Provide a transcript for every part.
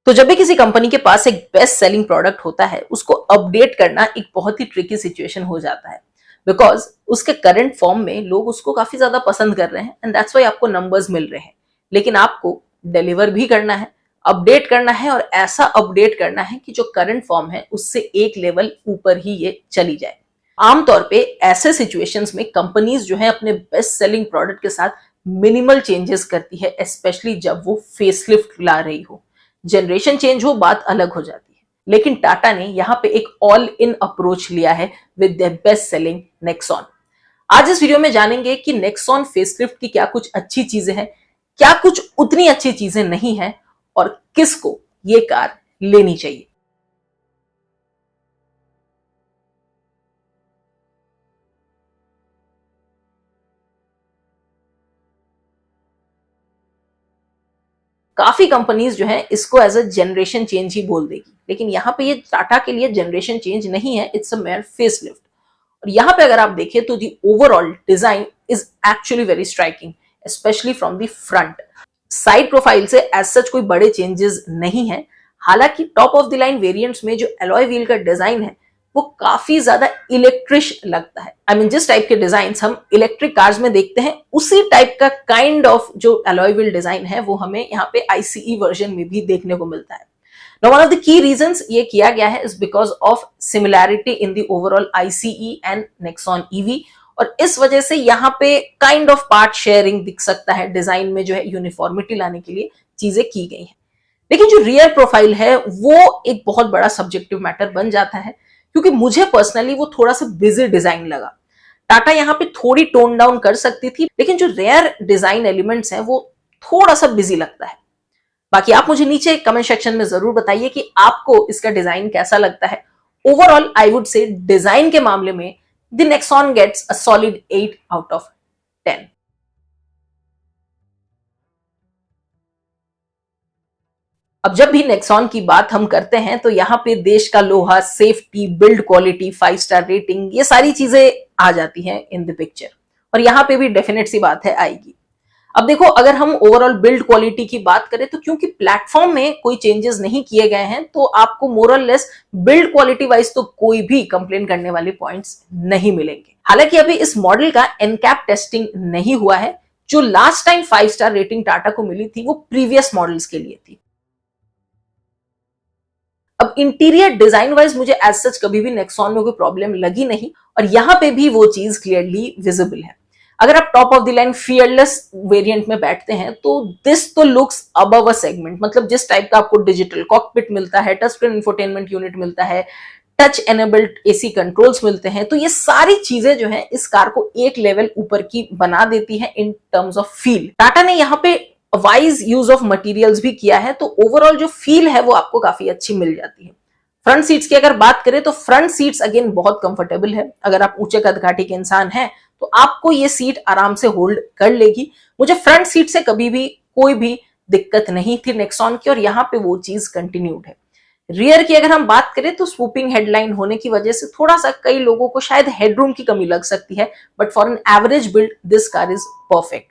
तो जब भी किसी कंपनी के पास एक बेस्ट सेलिंग प्रोडक्ट होता है, उसको अपडेट करना एक बहुत ही ट्रिकी सिचुएशन हो जाता है, बिकॉज उसके करंट फॉर्म में लोग उसको काफी ज्यादा पसंद कर रहे हैं एंड दैट्स वाई आपको नंबर्स मिल रहे हैं। लेकिन आपको डिलीवर भी करना है, अपडेट करना है, और ऐसा अपडेट करना है कि जो करंट फॉर्म है उससे एक लेवल ऊपर ही ये चली जाए। आमतौर पे ऐसे सिचुएशंस में कंपनीज जो है अपने बेस्ट सेलिंग प्रोडक्ट के साथ मिनिमल चेंजेस करती है, स्पेशली जब वो फेसलिफ्ट ला रही हो। जनरेशन चेंज हो बात अलग हो जाती है, लेकिन टाटा ने यहां पे एक ऑल इन अप्रोच लिया है with their best selling Nexon. आज इस वीडियो में जानेंगे कि नेक्सॉन फेसलिफ्ट की क्या कुछ अच्छी चीजें हैं, क्या कुछ उतनी अच्छी चीजें नहीं है, और किसको ये कार लेनी चाहिए। काफी कंपनीज जो है इसको एज अ जनरेशन चेंज ही बोल देगी, लेकिन यहाँ पे ये टाटा के लिए जनरेशन चेंज नहीं है, इट्स अ मेयर फेसलिफ्ट। और यहाँ पे अगर आप देखें तो the overall design is actually very striking, specially from the front. Side profile से एज सच कोई बड़े चेंजेस नहीं है। हालांकि top of the line variants में जो एलॉय व्हील का डिजाइन है वो काफी ज्यादा इलेक्ट्रिश लगता है। आई मीन जिस टाइप के डिजाइन हम इलेक्ट्रिक कार्स में देखते हैं उसी टाइप का काइंड ऑफ जो एलॉय व्हील डिजाइन है वो हमें यहाँ पे आईसीई वर्जन में भी देखने को मिलता है। Now, one of the key reasons ये किया गया है is because of similarity in the overall ICE and Nexon EV, और इस वजह से यहाँ पे काइंड ऑफ पार्ट शेयरिंग दिख सकता है, डिजाइन में जो है यूनिफॉर्मिटी लाने के लिए चीजें की गई हैं। लेकिन जो रियर प्रोफाइल है वो एक बहुत बड़ा सब्जेक्टिव मैटर बन जाता है, क्योंकि मुझे पर्सनली वो थोड़ा सा बिजी डिजाइन लगा। टाटा यहाँ पे थोड़ी टोन डाउन कर सकती थी, लेकिन जो रेयर डिजाइन एलिमेंट्स हैं वो थोड़ा सा बिजी लगता है। बाकी आप मुझे नीचे कमेंट सेक्शन में जरूर बताइए कि आपको इसका डिजाइन कैसा लगता है। Overall I would say design के मामले में the Nexon gets a solid 8 out of 10। अब जब भी नेक्सॉन की बात हम करते हैं तो यहाँ पे देश का लोहा, safety, build quality, 5 star rating, ये सारी चीजें आ जाती हैं इन द पिक्चर, और यहाँ पे भी डेफिनेट सी बात है आएगी। अब देखो, अगर हम ओवरऑल बिल्ड क्वालिटी की बात करें तो क्योंकि प्लेटफॉर्म में कोई चेंजेस नहीं किए गए हैं तो आपको moral less build quality wise तो कोई भी कंप्लेन करने वाले पॉइंट्स नहीं मिलेंगे। हालांकि अभी इस मॉडल का एनकैप टेस्टिंग नहीं हुआ है। जो last time 5 star rating Tata को मिली थी वो प्रीवियस मॉडल्स के लिए थी। अब इंटीरियर डिजाइन वाइज मुझे एज सच कभी भी नेक्सॉन में कोई प्रॉब्लम लगी नहीं, और यहां पे भी वो चीज क्लियरली विजिबल है। अगर आप top of the line fearless variant में बैठते हैं तो दिस तो लुक्स अबव अ सेगमेंट। मतलब जिस टाइप का आपको डिजिटल कॉकपिट मिलता है, टच स्क्रीन इंफोटेनमेंट यूनिट मिलता है, टच एनेबल्ड एसी कंट्रोल्स मिलते हैं, तो ये सारी चीजें जो है इस कार को एक लेवल ऊपर की बना देती है in terms of feel. Tata ने यहाँ पे वाइज यूज ऑफ मटेरियल्स भी किया है, तो ओवरऑल जो फील है वो आपको काफी अच्छी मिल जाती है। फ्रंट सीट्स की अगर बात करें तो फ्रंट सीट्स अगेन बहुत कंफर्टेबल है। अगर आप ऊंचे कद काठी के इंसान हैं तो आपको ये सीट आराम से होल्ड कर लेगी। मुझे फ्रंट सीट से कभी भी कोई भी दिक्कत नहीं थी नेक्सॉन की, और यहाँ पे वो चीज कंटिन्यूड है। रियर की अगर हम बात करें तो स्वूपिंग हेडलाइन होने की वजह से थोड़ा सा कई लोगों को शायद हेडरूम की कमी लग सकती है, but for an average build this car is perfect.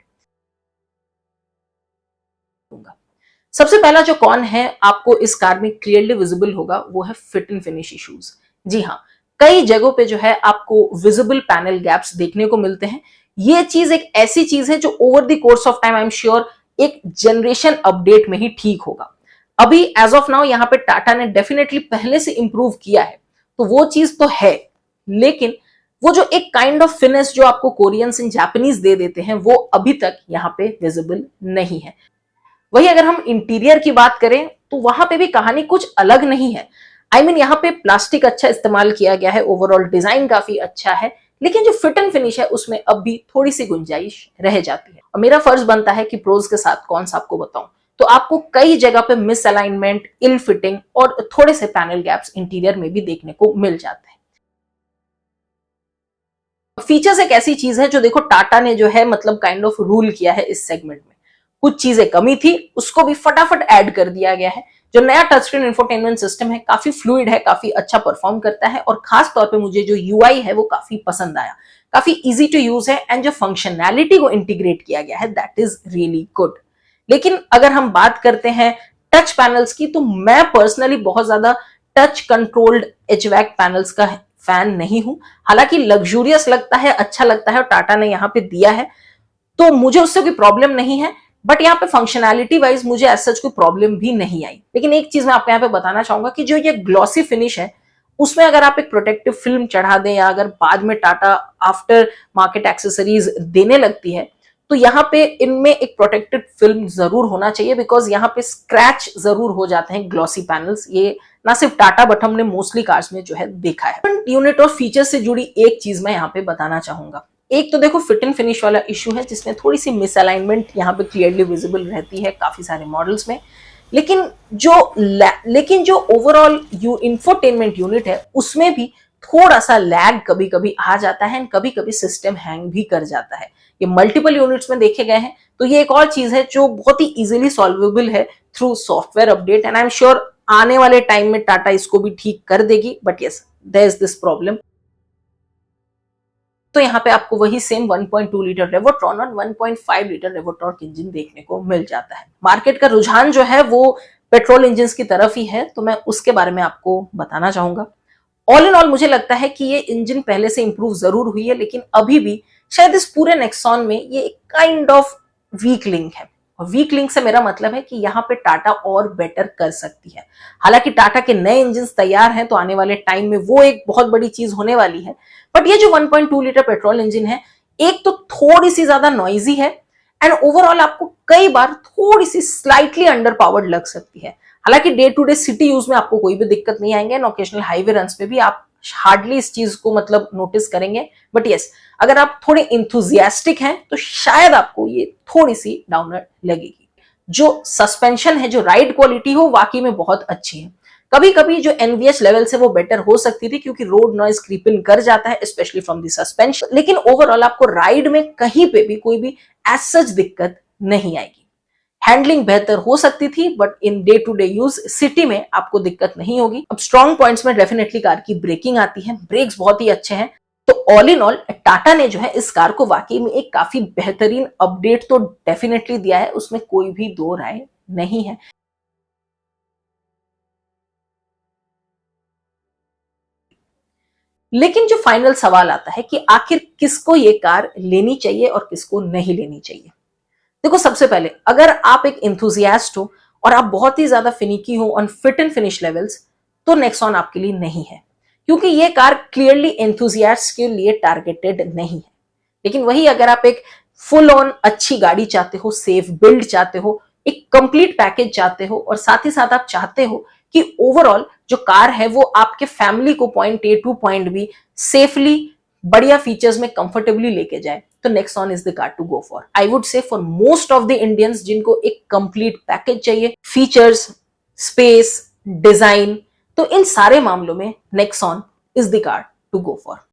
सबसे पहला जो कॉन है आपको इस कार में क्लियरली विजिबल होगा वो है फिट एंड फिनिश इश्यूज। जी हाँ, कई जगहों पे जो है आपको विजिबल पैनल गैप्स देखने को मिलते हैं। ये चीज एक ऐसी चीज है जो over the course of time I am sure एक जनरेशन अपडेट में ही ठीक होगा। अभी एज ऑफ नाउ यहाँ पे टाटा ने डेफिनेटली पहले से इंप्रूव किया है, तो वो चीज तो है, लेकिन वो जो एक काइंड ऑफ फिनिश जो आपको कोरियंस एंड जापानीज दे देते हैं वो अभी तक यहाँ पे विजिबल नहीं है। वही अगर हम इंटीरियर की बात करें तो वहां पे भी कहानी कुछ अलग नहीं है। आई मीन यहाँ पे प्लास्टिक अच्छा इस्तेमाल किया गया है, ओवरऑल डिजाइन काफी अच्छा है, लेकिन जो फिट एंड फिनिश है उसमें अब भी थोड़ी सी गुंजाइश रह जाती है। और मेरा फर्ज बनता है कि प्रोज के साथ कौन सा आपको बताऊं, तो आपको कई जगह पे मिस अलाइनमेंट, इल फिटिंग और थोड़े से पैनल गैप्स इंटीरियर में भी देखने को मिल जाते हैं। फीचर्स एक ऐसी चीज है जो देखो टाटा ने जो है मतलब काइंड ऑफ रूल किया है इस सेगमेंट में। कुछ चीजें कमी थी उसको भी फटाफट ऐड कर दिया गया है। जो नया टच स्क्रीन इंफोटेनमेंट सिस्टम है काफी फ्लूइड है, काफी अच्छा परफॉर्म करता है, और खास तौर पे मुझे जो यूआई है वो काफी पसंद आया। काफी इजी टू यूज है, एंड जो फंक्शनैलिटी को इंटीग्रेट किया गया है दैट इज रियली गुड। लेकिन अगर हम बात करते हैं टच पैनल्स की, तो मैं पर्सनली बहुत ज्यादा टच कंट्रोल्ड एचवैक पैनल्स का फैन नहीं हूं। हालांकि लग्जूरियस लगता है, अच्छा लगता है और टाटा ने यहां पे दिया है, तो मुझे उससे कोई प्रॉब्लम नहीं है। बट यहाँ पे फंक्शनैलिटी वाइज मुझे एज सच कोई प्रॉब्लम भी नहीं आई। लेकिन एक चीज मैं आपको यहाँ पे बताना चाहूंगा कि जो ये ग्लॉसी फिनिश है, उसमें अगर आप एक प्रोटेक्टिव फिल्म चढ़ा दें, या अगर बाद में टाटा आफ्टर मार्केट एक्सेसरीज देने लगती है, तो यहाँ पे इनमें एक प्रोटेक्टेड फिल्म जरूर होना चाहिए, बिकॉज यहाँ पे स्क्रैच जरूर हो जाते हैं ग्लॉसी पैनल्स। ये ना सिर्फ टाटा बट हमने मोस्टली कार्स में जो है देखा है। यूनिट और फीचर से जुड़ी एक चीज मैं यहाँ पे बताना चाहूंगा। एक तो देखो फिट एंड फिनिश वाला इश्यू है, जिसमें थोड़ी सी मिसअलाइनमेंट यहाँ पे क्लियरली विजिबल रहती है काफी सारे मॉडल्स में। लेकिन जो ओवरऑल इंफोटेनमेंट यूनिट है, उसमें भी थोड़ा सा लैग कभी कभी आ जाता है, कभी कभी सिस्टम हैंग भी कर जाता है। ये मल्टीपल यूनिट्स में देखे गए हैं, तो ये एक और चीज है जो बहुत ही इजीली सॉल्वेबल है through software update, and I am sure आने वाले टाइम में टाटा इसको भी ठीक कर देगी। But yes, there is this problem. तो यहाँ पे आपको वही सेम 1.2 लीटर रेवोट्रॉन और 1.5 लीटर रेवोटॉर्क इंजन देखने को मिल जाता है। मार्केट का रुझान जो है वो पेट्रोल इंजन की तरफ ही है, तो मैं उसके बारे में आपको बताना चाहूंगा। ऑल इन ऑल मुझे लगता है कि ये इंजन पहले से इंप्रूव जरूर हुई है, लेकिन अभी भी शायद इस पूरे नेक्सॉन में ये एक काइंड ऑफ वीक लिंक है। और वीक लिंक से मेरा मतलब है कि यहाँ पे टाटा और बेटर कर सकती है। हालांकि टाटा के नए इंजन तैयार हैं, तो आने वाले टाइम में वो एक बहुत बड़ी चीज होने वाली है। बट ये जो 1.2 लीटर पेट्रोल इंजन है, एक तो थोड़ी सी ज्यादा नॉइजी है, एंड ओवरऑल आपको कई बार थोड़ी सी स्लाइटली अंडर पावर्ड लग सकती है। हालांकि day to day city use में आपको कोई भी दिक्कत नहीं आएंगे, एंड ओकेशनल हाईवे रन्स पे भी आप हार्डली इस चीज को मतलब नोटिस करेंगे। बट यस, अगर आप थोड़े इंथुजियास्टिक हैं, तो शायद आपको ये थोड़ी सी डाउनर लगेगी। जो सस्पेंशन है, जो राइड क्वालिटी हो, वाकई में बहुत अच्छी है। कभी कभी जो एनवीएच लेवल से वो बेटर हो सकती थी, क्योंकि रोड नॉइज क्रीप इन कर जाता है, स्पेशली फ्रॉम द सस्पेंशन। लेकिन ओवरऑल आपको राइड में कहीं पे भी कोई भी एज सच दिक्कत नहीं आएगी। हैंडलिंग बेहतर हो सकती थी, but in day to day use city में आपको दिक्कत नहीं होगी। अब स्ट्रॉन्ग पॉइंट्स में डेफिनेटली कार की ब्रेकिंग आती है, ब्रेक्स बहुत ही अच्छे हैं। तो ऑल इन ऑल टाटा ने जो है इस कार को वाकई में एक काफी बेहतरीन अपडेट तो डेफिनेटली दिया है, उसमें कोई भी दो राय नहीं है। लेकिन जो फाइनल सवाल आता है कि आखिर किसको ये कार लेनी चाहिए और किसको नहीं लेनी चाहिए। देखो, सबसे पहले अगर आप एक इंथुजियास्ट हो और आप बहुत ही ज्यादा फिनिकी हो on fit and finish levels, तो नेक्सॉन आपके लिए नहीं है, क्योंकि ये कार क्लियरली एंथुजियास्ट के लिए टारगेटेड नहीं है। लेकिन वही अगर आप एक फुल ऑन अच्छी गाड़ी चाहते हो, सेफ बिल्ड चाहते हो, एक कंप्लीट पैकेज चाहते हो, और साथ ही साथ आप चाहते हो कि ओवरऑल जो कार है वो आपके फैमिली को point A to point B safely बढ़िया फीचर्स में कंफर्टेबली लेके जाए, तो Nexon is the car to go for. I would say for most of the Indians जिनको एक कंप्लीट पैकेज चाहिए, फीचर्स, स्पेस, डिजाइन, तो इन सारे मामलों में Nexon is the car to go for.